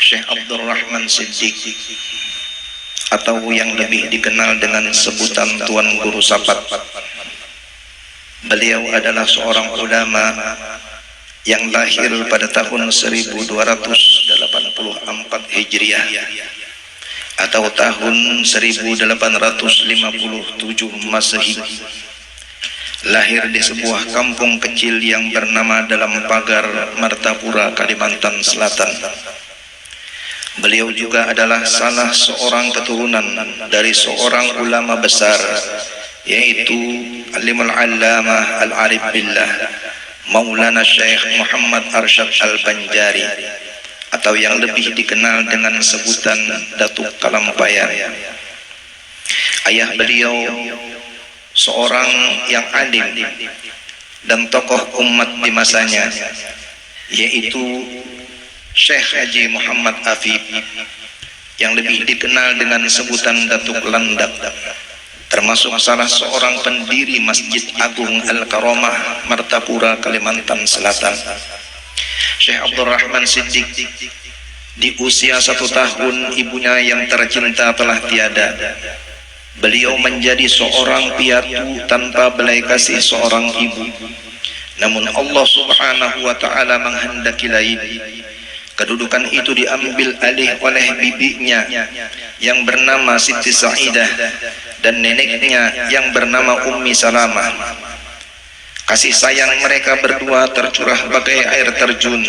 Syekh Abdurrahman Siddiq, atau yang lebih dikenal dengan sebutan Tuan Guru Sapat. Beliau adalah seorang ulama yang lahir pada tahun 1284 Hijriah atau tahun 1857 Masehi. Lahir di sebuah kampung kecil yang bernama Dalam Pagar, Martapura, Kalimantan Selatan. Beliau juga adalah salah seorang keturunan dari seorang ulama besar, yaitu Alimul Allamah Al-Arif Billah Maulana Syekh Muhammad Arsyad Al-Banjari, atau yang lebih dikenal dengan sebutan Datuk Kalampayan. Ayah beliau seorang yang alim dan tokoh umat di masanya, yaitu Syekh Haji Muhammad Afif, yang lebih dikenal dengan sebutan Datuk Landak, termasuk salah seorang pendiri Masjid Agung Al-Karomah, Martapura, Kalimantan Selatan. Syekh Abdurrahman Siddiq di usia 1 tahun ibunya yang tercinta telah tiada. Beliau menjadi seorang piatu tanpa belas kasih seorang ibu. Namun Allah Subhanahu wa ta'ala menghendaki lain. Kedudukan itu diambil alih oleh bibinya yang bernama Siti Sa'idah dan neneknya yang bernama Ummi Salamah. Kasih sayang mereka berdua tercurah bagai air terjun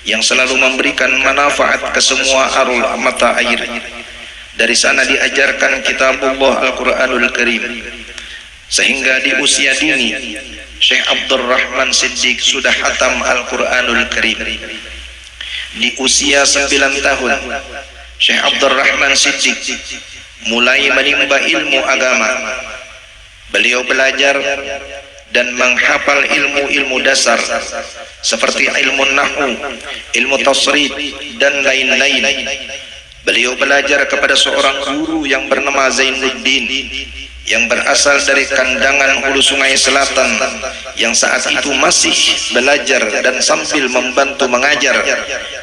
yang selalu memberikan manfaat ke semua arul mata air. Dari sana diajarkan kitabullah Al-Quranul Karim, sehingga di usia dini Syekh Abdurrahman Siddiq sudah hatam Al-Quranul Karim. Di usia 9 tahun Syekh Abdurrahman Siddiq mulai menimba ilmu agama. Beliau belajar dan menghafal ilmu-ilmu dasar seperti ilmu nahwu, ilmu tasrif dan lain-lain. Beliau belajar kepada seorang guru yang bernama Zainuddin, yang berasal dari Kandangan Hulu Sungai Selatan, yang saat itu masih belajar dan sambil membantu mengajar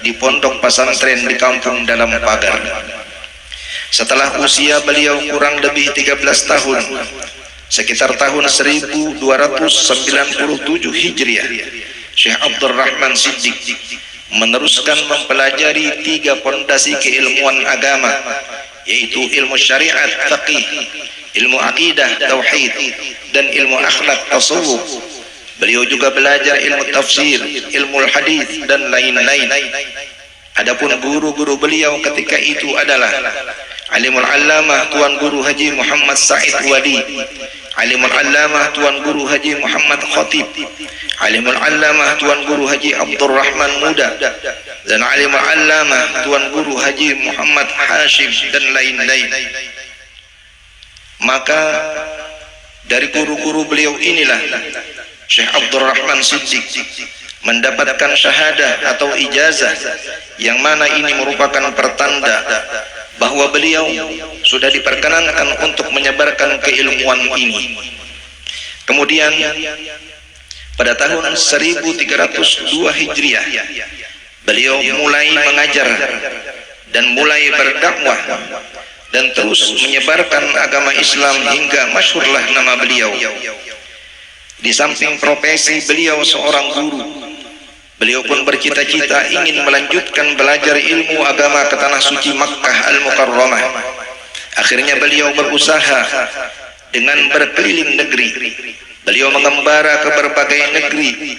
di pondok pesantren di kampung Dalam Pagar. Setelah usia beliau kurang lebih 13 tahun, sekitar tahun 1297 Hijriah, Syekh Abdurrahman Siddiq meneruskan mempelajari 3 pondasi keilmuan agama, yaitu ilmu syariat faqih, ilmu akidah tauhid, dan ilmu akhlak tasawuf. Beliau juga belajar ilmu tafsir, ilmu hadis, dan lain-lain. Adapun guru-guru beliau ketika itu adalah Alimul Allamah Tuan Guru Haji Muhammad Said Wali, Alimul Allamah Tuan Guru Haji Muhammad Khatib, Alimul Allamah Tuan Guru Haji Abdurrahman Muda, dan Alimul Allamah Tuan Guru Haji Muhammad Hashim, dan lain-lain. Maka dari guru-guru beliau inilah Syekh Abdurrahman Siddiq mendapatkan syahadah atau ijazah, yang mana ini merupakan pertanda bahwa beliau sudah diperkenankan untuk menyebarkan keilmuan ini. Kemudian pada tahun 1302 Hijriah beliau mulai mengajar dan mulai berdakwah dan terus menyebarkan agama Islam hingga masyhurlah nama beliau. Di samping profesi beliau seorang guru, beliau pun bercita-cita ingin melanjutkan belajar ilmu agama ke tanah suci Makkah Al-Mukarramah. Akhirnya beliau berusaha dengan berkeliling negeri. Beliau mengembara ke berbagai negeri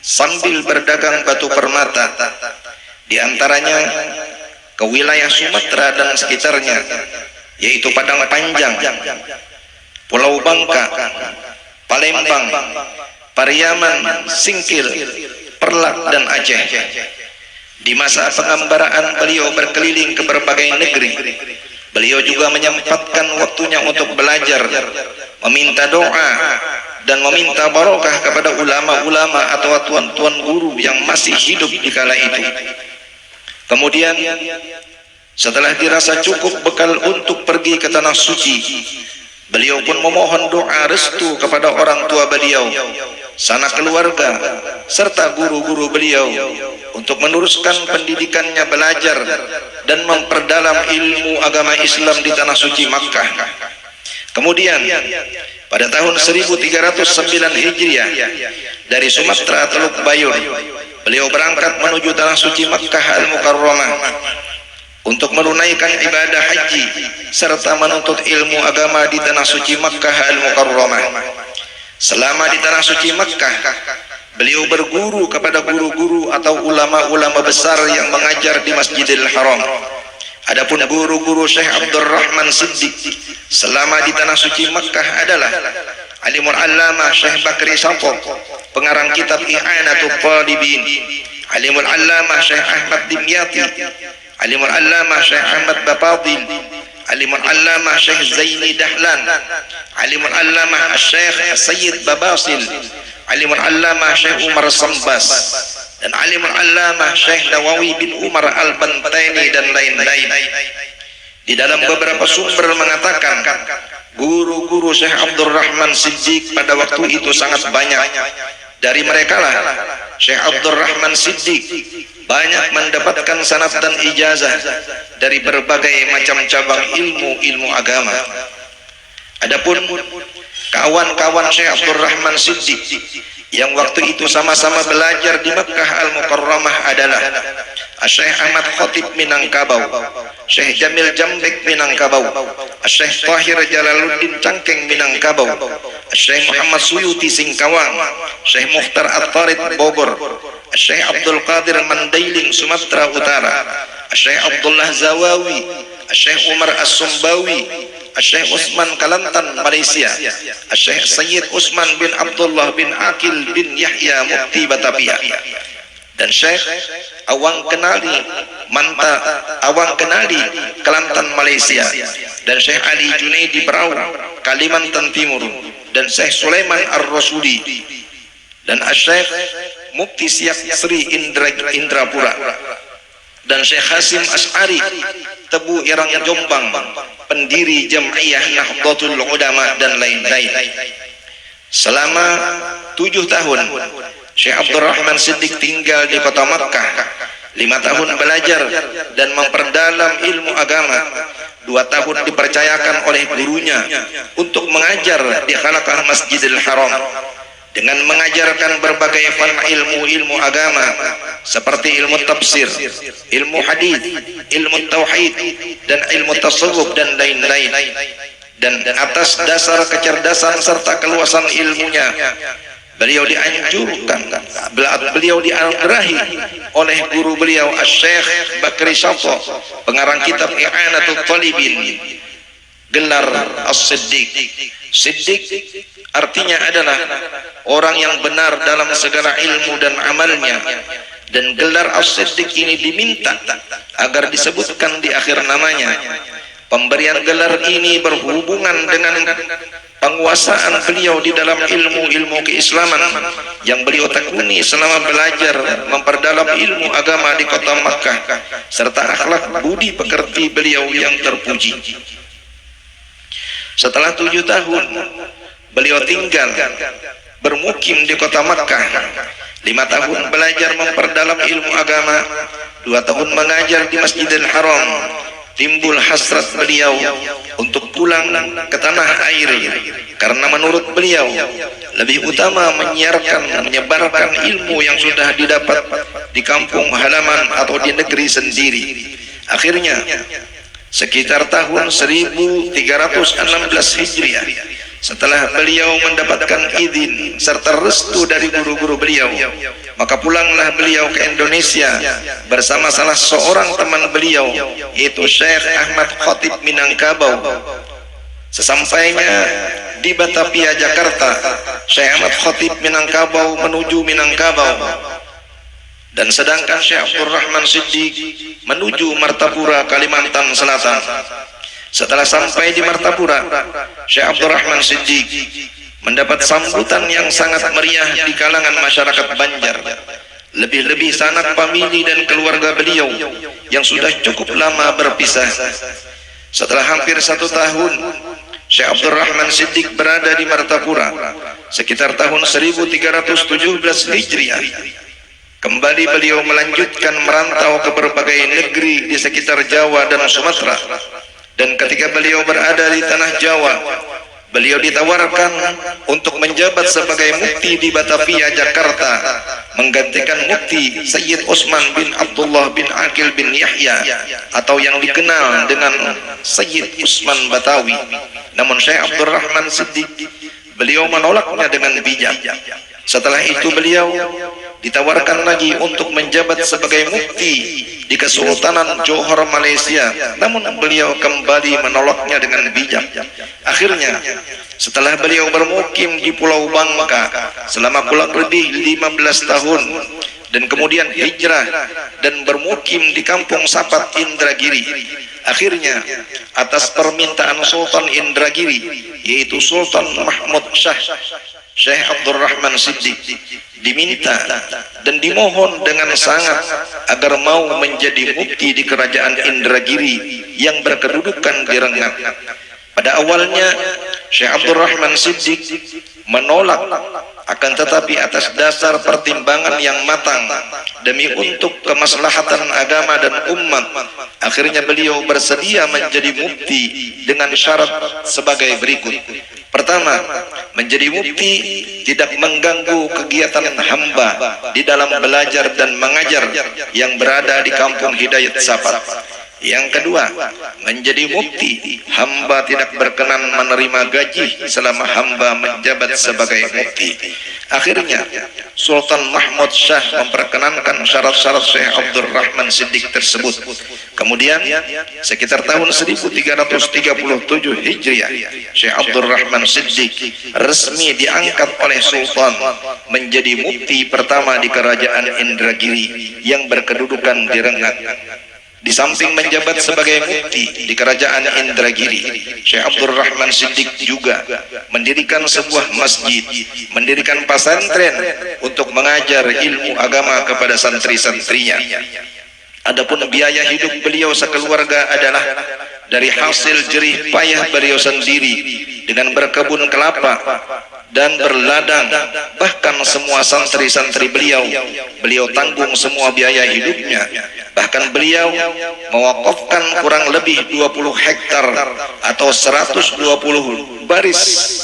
sambil berdagang batu permata, di antaranya ke wilayah Sumatera dan sekitarnya, yaitu Padang Panjang, Pulau Bangka, Palembang, Pariaman, Singkil, Perlak, dan Aceh. Di masa pengembaraan beliau berkeliling ke berbagai negeri, beliau juga menyempatkan waktunya untuk belajar, meminta doa, dan meminta barokah kepada ulama-ulama atau tuan-tuan guru yang masih hidup di kala itu. Kemudian setelah dirasa cukup bekal untuk pergi ke tanah suci, beliau pun memohon doa restu kepada orang tua beliau, sanak keluarga, serta guru-guru beliau untuk meneruskan pendidikannya, belajar dan memperdalam ilmu agama Islam di tanah suci Makkah. Kemudian pada tahun 1309 Hijriah dari Sumatera Teluk Bayur, beliau berangkat menuju tanah suci Makkah Al-Mukarramah untuk menunaikan ibadah haji serta menuntut ilmu agama di tanah suci Makkah Al-Mukarramah. Selama di tanah suci Makkah, beliau berguru kepada guru-guru atau ulama-ulama besar yang mengajar di Masjidil Haram. Adapun guru-guru Syekh Abdurrahman Siddiq selama di tanah suci Makkah adalah Alimul Allamah Syekh Bakri Sampo, pengarang kitab I'anatul Talibin, Alimul Allamah Syekh Ahmad Dimyati, Alimul Allamah Syekh Ahmad Bapadil, Alimul Allamah Syekh Zaini Dahlan, Alimul Allamah Syekh Sayyid Babasil, Alimul Allamah Syekh Umar Sambas, dan Alimul Allamah Syekh Nawawi bin Umar Al-Bantaini dan lain-lain. Di dalam beberapa sumber mengatakan guru-guru Syekh Abdurrahman Siddiq pada waktu itu sangat banyak. Dari mereka lah Syekh Abdurrahman Siddiq banyak mendapatkan sanad dan ijazah dari berbagai macam cabang ilmu agama. Adapun kawan-kawan Syekh Abdurrahman Siddiq yang waktu itu sama-sama belajar di Makkah Al-Mukarramah adalah Syekh Ahmad Khatib Minangkabau, Syekh Jamil Jambek Minangkabau, Syekh Tahir Jalaluddin Cangkeng Minangkabau, Syekh Muhammad Suyuti Singkawang, Syekh Mukhtar At-Tarid Bogor, Syekh Abdul Qadir Mandailing Sumatera Utara, Syekh Abdullah Zawawi, Syekh Umar As-Sumbawi, Syekh Usman Kalantan Malaysia, Syekh Sayyid Usman bin Abdullah bin Akil bin Yahya Mufti Batavia, dan Syekh Awang Kenali Kelantan Malaysia, dan Syekh Ali Junaidi Berau Kalimantan Timur, dan Syekh Sulaiman Ar-Rasuli, dan Syekh Mufti Siak Sri Indrapura, dan Syekh Hasim As'ari Tebu Irang Jombang, pendiri Jam'iyah Nahdlatul Ulama, dan lain-lain. Selama 7 tahun Syekh Abdurrahman Siddiq tinggal di kota Makkah, 5 tahun belajar dan memperdalam ilmu agama, 2 tahun dipercayakan oleh gurunya untuk mengajar di halaqah Masjidil Haram dengan mengajarkan berbagai fan ilmu agama seperti ilmu tafsir, ilmu hadis, ilmu tauhid, dan ilmu tasawuf, dan lain-lain. Dan atas dasar kecerdasan serta keluasan ilmunya, beliau dianugerahi oleh guru beliau Syekh Bakri Sampo, pengarang kitab I'anatul Talibin, gelar As-Siddiq. Siddiq artinya adalah orang yang benar dalam segala ilmu dan amalnya, dan gelar As-Siddiq ini diminta agar disebutkan di akhir namanya. Pemberian gelar ini berhubungan dengan penguasaan beliau di dalam ilmu keislaman yang beliau tekuni selama belajar memperdalam ilmu agama di kota Makkah, serta akhlak budi pekerti beliau yang terpuji. Setelah 7 tahun beliau tinggal bermukim di kota Makkah, 5 tahun belajar memperdalam ilmu agama, 2 tahun mengajar di Masjidil Haram. Timbul hasrat beliau untuk pulang ke tanah air, karena menurut beliau lebih utama menyebarkan ilmu yang sudah didapat di kampung halaman atau di negeri sendiri. Akhirnya sekitar tahun 1316 Hijriah, setelah beliau mendapatkan izin serta restu dari guru-guru beliau, maka pulanglah beliau ke Indonesia bersama salah seorang teman beliau, yaitu Syekh Ahmad Khatib Minangkabau. Sesampainya di Batavia, Jakarta, Syekh Ahmad Khatib Minangkabau menuju Minangkabau, dan sedangkan Syekh Abdurrahman Siddiq menuju Martapura, Kalimantan Selatan. Setelah sampai di Martapura, Syekh Abdurrahman Siddiq mendapat sambutan yang sangat meriah di kalangan masyarakat Banjar, lebih-lebih sanak famili dan keluarga beliau yang sudah cukup lama berpisah. Setelah hampir 1 tahun Syekh Abdul Rahman Siddiq berada di Martapura sekitar tahun 1317 Hijriah. Kembali beliau melanjutkan merantau ke berbagai negeri di sekitar Jawa dan Sumatera. Dan ketika beliau berada di tanah Jawa, beliau ditawarkan untuk menjabat sebagai mufti di Batavia, Jakarta, menggantikan mufti Sayyid Utsman bin Abdullah bin Aqil bin Yahya atau yang dikenal dengan Sayyid Utsman Batawi. Namun Syekh Abdul Rahman Siddiq, beliau menolaknya dengan bijak. Setelah itu beliau ditawarkan lagi untuk menjabat sebagai mufti di Kesultanan Johor, Malaysia. Namun beliau kembali menolaknya dengan bijak. Akhirnya setelah beliau bermukim di Pulau Bangka selama kurang lebih 15 tahun dan kemudian hijrah dan bermukim di Kampung Sapat, Indragiri, akhirnya atas permintaan Sultan Indragiri, yaitu Sultan Mahmud Shah, Syekh Abdul Rahman Siddiq diminta dan dimohon dengan sangat agar mau menjadi mufti di kerajaan Indragiri yang berkedudukan di Rengat. Pada awalnya Syekh Abdul Rahman Siddiq menolak, akan tetapi atas dasar pertimbangan yang matang demi untuk kemaslahatan agama dan umat, akhirnya beliau bersedia menjadi mufti dengan syarat sebagai berikut. Pertama, menjadi mufti tidak mengganggu kegiatan hamba di dalam belajar dan mengajar yang berada di Kampung Hidayat Sapat. Yang kedua, menjadi mufti, hamba tidak berkenan menerima gaji selama hamba menjabat sebagai mufti. Akhirnya Sultan Mahmud Shah memperkenankan syarat-syarat Syekh Abdul Rahman Siddiq tersebut. Kemudian sekitar tahun 1337 Hijriah, Syekh Abdul Rahman Siddiq resmi diangkat oleh Sultan menjadi mufti pertama di kerajaan Indragiri yang berkedudukan di Rengat. Di samping menjabat sebagai mufti di kerajaan Indragiri, Syekh Abdul Rahman Siddiq juga mendirikan sebuah masjid, mendirikan pesantren untuk mengajar ilmu agama kepada santri-santrinya. Adapun biaya hidup beliau sekeluarga adalah dari hasil jerih payah beliau sendiri dengan berkebun kelapa dan berladang. Bahkan semua santri-santri beliau tanggung semua biaya hidupnya. Bahkan beliau mewakafkan kurang lebih 20 hektar atau 120 baris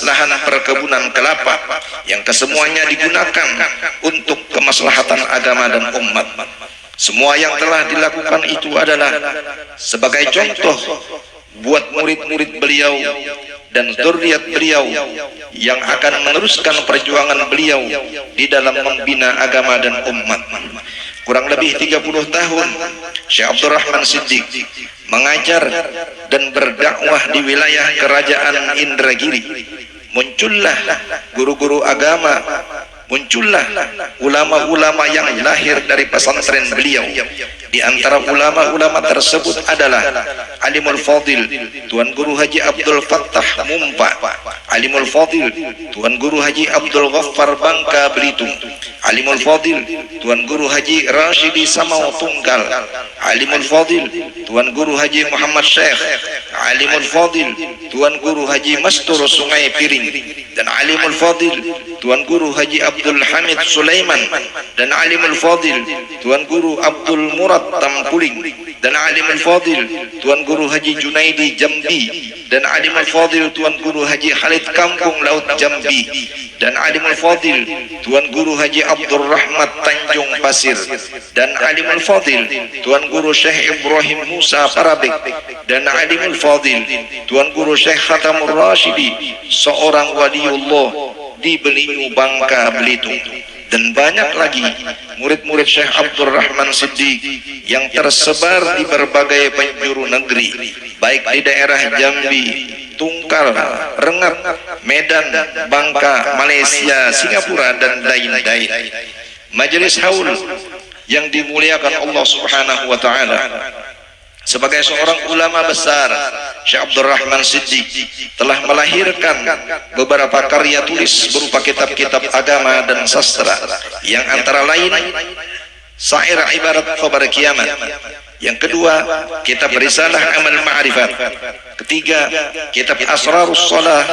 lahan perkebunan kelapa yang kesemuanya digunakan untuk kemaslahatan agama dan umat. Semua yang telah dilakukan itu adalah sebagai contoh buat murid-murid beliau dan zuriat beliau yang akan meneruskan perjuangan beliau di dalam membina agama dan umat. Kurang lebih 30 tahun Syekh Abdul Rahman Siddiq mengajar dan berdakwah di wilayah kerajaan Indragiri. Muncullah guru-guru agama, muncullah ulama-ulama yang lahir dari pesantren beliau. Di antara ulama-ulama tersebut adalah Alimul Fadil Tuan Guru Haji Abdul Fattah Mumpa, Alimul Fadil Tuan Guru Haji Abdul Ghaffar Bangka Belitung, Alimul Fadil Tuan Guru Haji Rashidi Samau Tunggal, Alimul Fadil Tuan Guru Haji Muhammad Syekh, Alimul Fadil Tuan Guru Haji Mastur Sungai Piring, dan Alimul Fadil Tuan Guru Haji Abdul Hamid Sulaiman, dan Alimul Fadil Tuan Guru Abdul Murad Tampuling, dan Alimul Fadil Tuan Guru Haji Junaidi Jambi, dan Alimul Fadil Tuan Guru Haji Khalid Kampung Laut Jambi, dan Alimul Fadil Tuan Guru Haji Abdul Rahmat Tanjung Pasir, dan Alimul Fadil Tuan Guru Syekh Ibrahim Musa Parabek, dan Alimul Fadil Tuan Guru Syekh Khatamur Rashidi, seorang waliullah di Belinyu Bangka Belitung. Dan banyak lagi murid-murid Syekh Abdul Rahman Siddiq yang tersebar di berbagai penjuru negeri, baik di daerah Jambi, Tungkal, Rengat, Medan, Bangka, Malaysia, Singapura, dan lain-lain. Majelis haul yang dimuliakan Allah Subhanahu wa taala, sebagai seorang ulama besar, Syekh Abdul Rahman Siddiq telah melahirkan beberapa karya tulis berupa kitab-kitab agama dan sastra, yang antara lain Syair Ibarat Khabar Kiamat, Yang kedua, kitab Risalah Amal Ma'rifat. Ketiga, kitab Asrarus Shalah.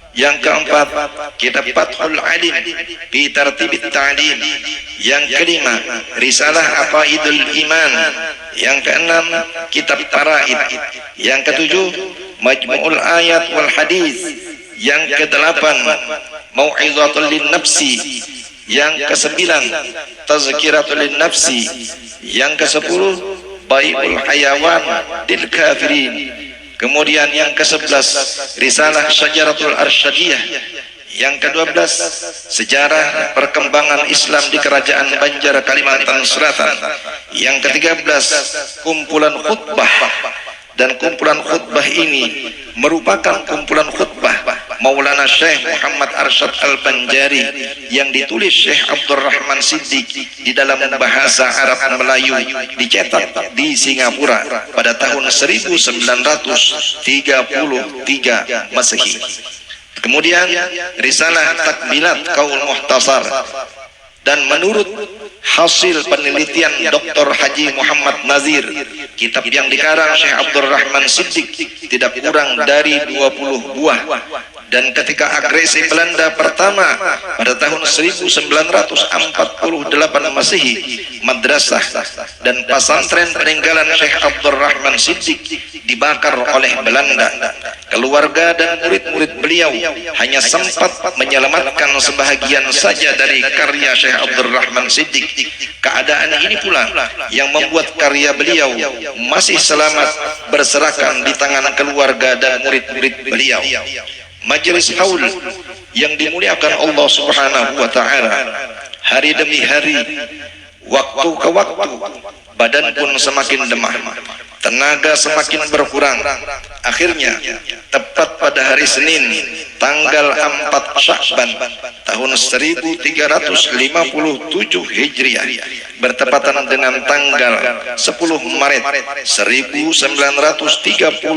Yang keempat, kitab Fathul Alim fi Tartibit Ta'lim. Yang kelima, Risalah Aqaidul Iman. Yang keenam, kitab Faraid. Yang ketujuh, Majmu'ul Ayat wal Hadis. Yang kedelapan, Mau'izatul Linnafsi. Yang kesembilan, Tazkiratul Linnafsi. Yang kesepuluh, Bai'ul Hayawan lil Kafirin. Kemudian yang ke-11, Risalah Syajaratul Arsyadiyah. Yang ke-12, Sejarah Perkembangan Islam di Kerajaan Banjar Kalimantan Selatan. Yang ke-13, Kumpulan Khutbah. Dan kumpulan khutbah ini merupakan kumpulan khutbah Maulana Syekh Muhammad Arsyad Al-Banjari yang ditulis Syekh Abdurrahman Siddiq di dalam bahasa Arab Melayu, dicetak di Singapura pada tahun 1933 Masehi. Kemudian Risalah Takmilat Qaul Muhtasar. Dan menurut hasil penelitian Dr. Haji Muhammad Nazir, kitab yang dikarang Syekh Abdurrahman Siddiq tidak kurang dari 20 buah. Dan ketika agresi Belanda pertama pada tahun 1948 Masehi, madrasah dan pesantren peninggalan Syekh Abdurrahman Siddiq dibakar oleh Belanda. Keluarga dan murid-murid beliau hanya sempat menyelamatkan sebahagian saja dari karya Syekh Abdurrahman Siddiq. Keadaan ini pula yang membuat karya beliau masih selamat berserakan di tangan keluarga dan murid-murid beliau. Majelis haul yang dimuliakan Allah Subhanahu wa taala, hari demi hari, waktu ke waktu, badan pun semakin lemah, tenaga semakin berkurang. Akhirnya tepat pada hari Senin tanggal 4 Sya'ban tahun 1357 Hijriah bertepatan dengan tanggal 10 Maret 1939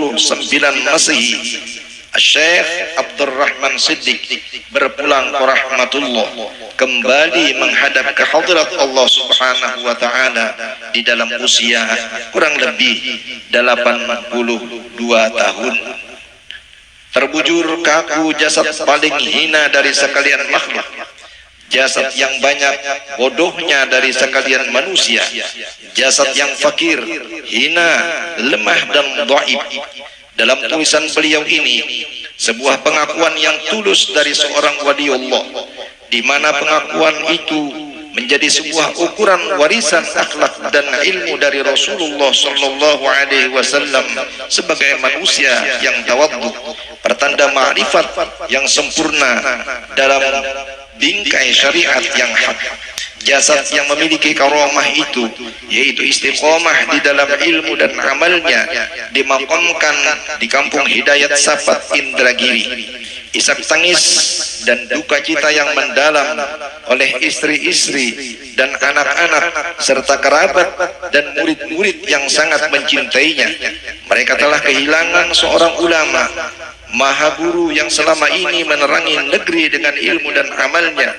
Masehi, Syekh Abdurrahman Siddiq berpulang ke rahmatullah, kembali menghadap ke hadirat Allah Subhanahu wa taala di dalam usia kurang lebih 82 tahun. Terbujur kaku jasad paling hina dari sekalian makhluk, jasad yang banyak bodohnya dari sekalian manusia, jasad yang fakir, hina, lemah dan dhaif. Dalam tulisan beliau ini sebuah pengakuan yang tulus dari seorang waliullah, di mana pengakuan itu menjadi sebuah ukuran warisan akhlak dan ilmu dari Rasulullah sallallahu alaihi wasallam sebagai manusia yang tawadhu, pertanda ma'rifat yang sempurna dalam bingkai syariat yang hak. Jasad yang memiliki karomah itu, yaitu istiqomah di dalam ilmu dan amalnya, dimakamkan di Kampung Hidayat Sapat, Indragiri. Isak tangis dan duka cita yang mendalam oleh istri-istri dan anak-anak serta kerabat dan murid-murid yang sangat mencintainya. Mereka telah kehilangan seorang ulama, maha guru yang selama ini menerangi negeri dengan ilmu dan amalnya,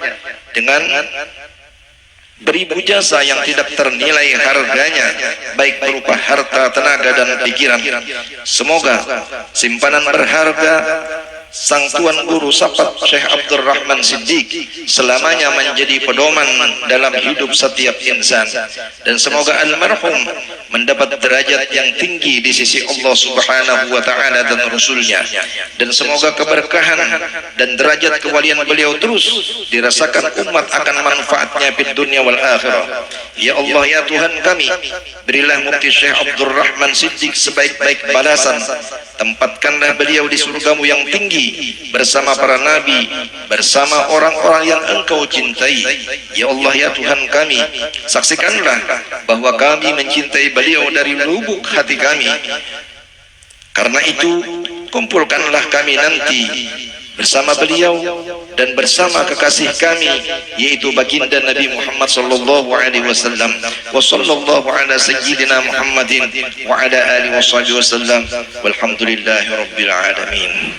dengan beribu jasa yang tidak ternilai harganya, baik berupa harta, tenaga dan pikiran. Semoga simpanan berharga sang tuan guru Sapat Syekh Abdurrahman Siddiq selamanya menjadi pedoman dalam hidup setiap insan, dan semoga almarhum mendapat derajat yang tinggi di sisi Allah Subhanahu wa taala dan Rasulnya, dan semoga keberkahan dan derajat kewalian beliau terus dirasakan umat akan manfaatnya di dunia wal akhirah. Ya Allah, ya Tuhan kami, berilah Mufti Syekh Abdurrahman Siddiq sebaik-baik balasan. Tempatkanlah beliau di surgamu yang tinggi bersama para nabi, bersama orang-orang yang Engkau cintai. Ya Allah, ya Tuhan kami, saksikanlah bahwa kami mencintai beliau dari lubuk hati kami. Karena itu, kumpulkanlah kami nanti bersama beliau dan bersama kekasih kami, yaitu baginda Nabi Muhammad sallallahu alaihi wasallam. Wa sallallahu ala sayyidina Muhammadin wa ala alihi wasallam. Walhamdulillahi rabbil alamin.